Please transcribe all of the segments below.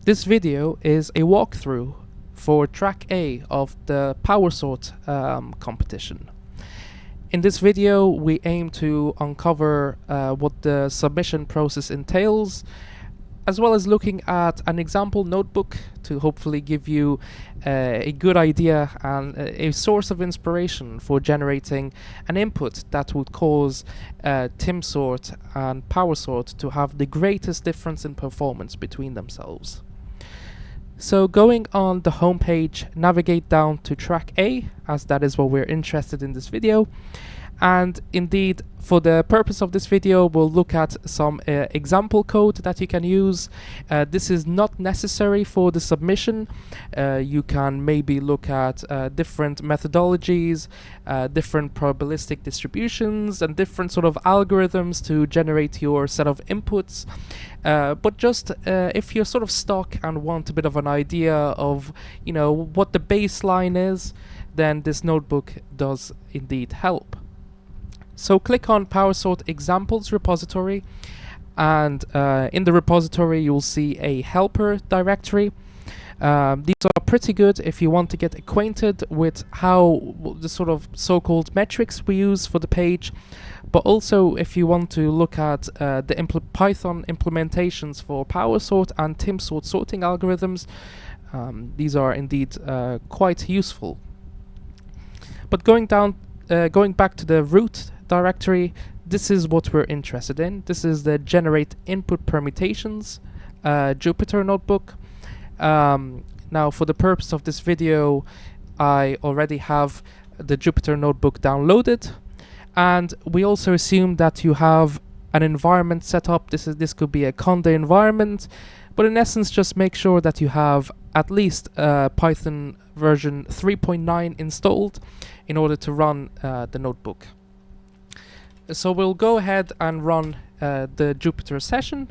This video is a walkthrough for track A of the Powersort competition. In this video, we aim to uncover what the submission process entails, as well as looking at an example notebook to hopefully give you a good idea and a source of inspiration for generating an input that would cause TimSort and Powersort to have the greatest difference in performance between themselves. So going on the home page, navigate down to track A, as that is what we're interested in this video. And indeed, for the purpose of this video, we'll look at some example code that you can use. This is not necessary for the submission. You can maybe look at different methodologies, different probabilistic distributions, and different sort of algorithms to generate your set of inputs. But just if you're sort of stuck and want a bit of an idea of, what the baseline is, then this notebook does indeed help. So click on Powersort examples repository, and in the repository you'll see a helper directory. These are pretty good if you want to get acquainted with how the sort of so-called metrics we use for the page, but also if you want to look at the Python implementations for Powersort and TimSort sorting algorithms. These are indeed quite useful. But going back to the root directory, this is what we're interested in. This is the generate input permutations Jupyter notebook. Now for the purpose of this video, I already have the Jupyter notebook downloaded, and we also assume that you have an environment set up. This could be a Conda environment, but in essence just make sure that you have at least Python version 3.9 installed in order to run the notebook. So we'll go ahead and run the Jupyter session,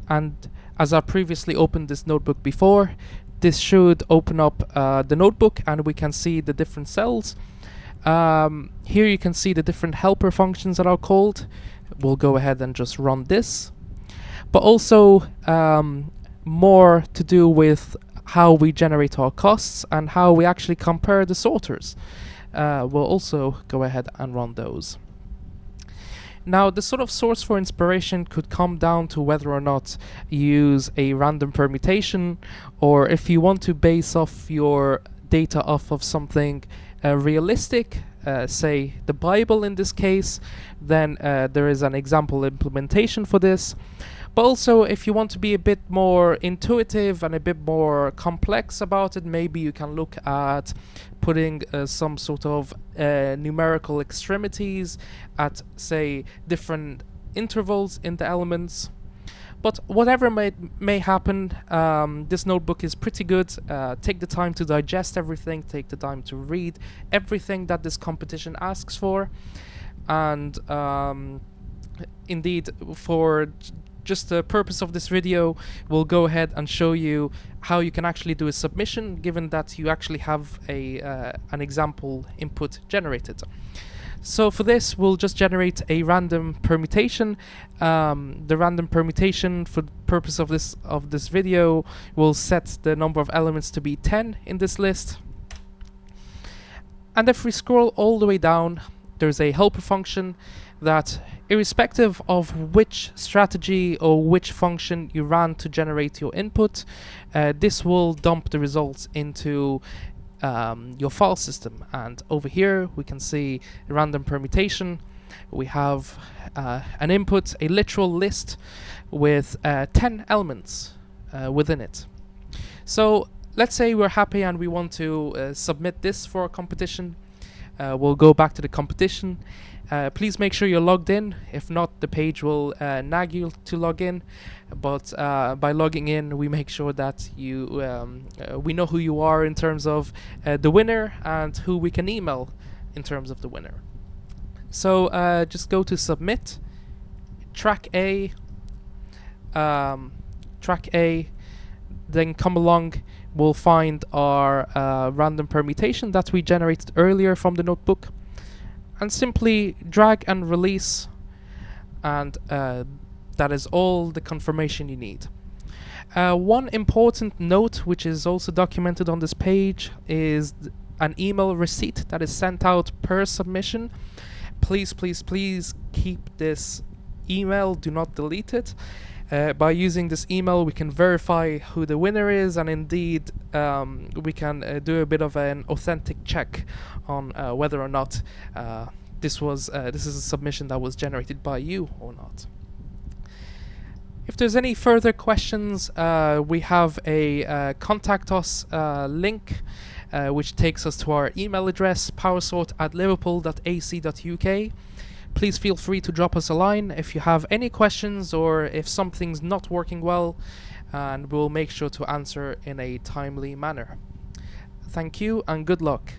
and as I previously opened this notebook before, this should open up the notebook and we can see the different cells. Here you can see the different helper functions that are called. We'll go ahead and just run this, but also more to do with how we generate our costs and how we actually compare the sorters. We'll also go ahead and run those. Now, the sort of source for inspiration could come down to whether or not you use a random permutation, or if you want to base off your data off of something realistic, say the Bible in this case, then there is an example implementation for this. But also, if you want to be a bit more intuitive and a bit more complex about it, maybe you can look at putting some sort of numerical extremities at, say, different intervals in the elements. But whatever may happen, this notebook is pretty good. Take the time to digest everything, take the time to read everything that this competition asks for. And indeed, for just the purpose of this video, we'll go ahead and show you how you can actually do a submission, given that you actually have an example input generated. So for this, we'll just generate a random permutation. The random permutation, for the purpose of this video, will set the number of elements to be 10 in this list. And if we scroll all the way down, there's a helper function that, irrespective of which strategy or which function you ran to generate your input, this will dump the results into your file system. And over here we can see a random permutation. We have an input, a literal list with 10 elements within it. So let's say we're happy and we want to submit this for a competition. We'll go back to the competition. Please make sure you're logged in. If not, the page will nag you to log in. But by logging in, we make sure that we know who you are in terms of the winner and who we can email in terms of the winner. So just go to submit, track A, then come along. We'll find our random permutation that we generated earlier from the notebook, and simply drag and release, and that is all the confirmation you need. One important note, which is also documented on this page, is an email receipt that is sent out per submission. Please, please, please keep this email. Do not delete it. By using this email, we can verify who the winner is, and indeed, we can do a bit of an authentic check on whether or not this is a submission that was generated by you or not. If there's any further questions, we have a contact us link, which takes us to our email address, powersort@liverpool.ac.uk. Please feel free to drop us a line if you have any questions or if something's not working well, and we'll make sure to answer in a timely manner. Thank you and good luck.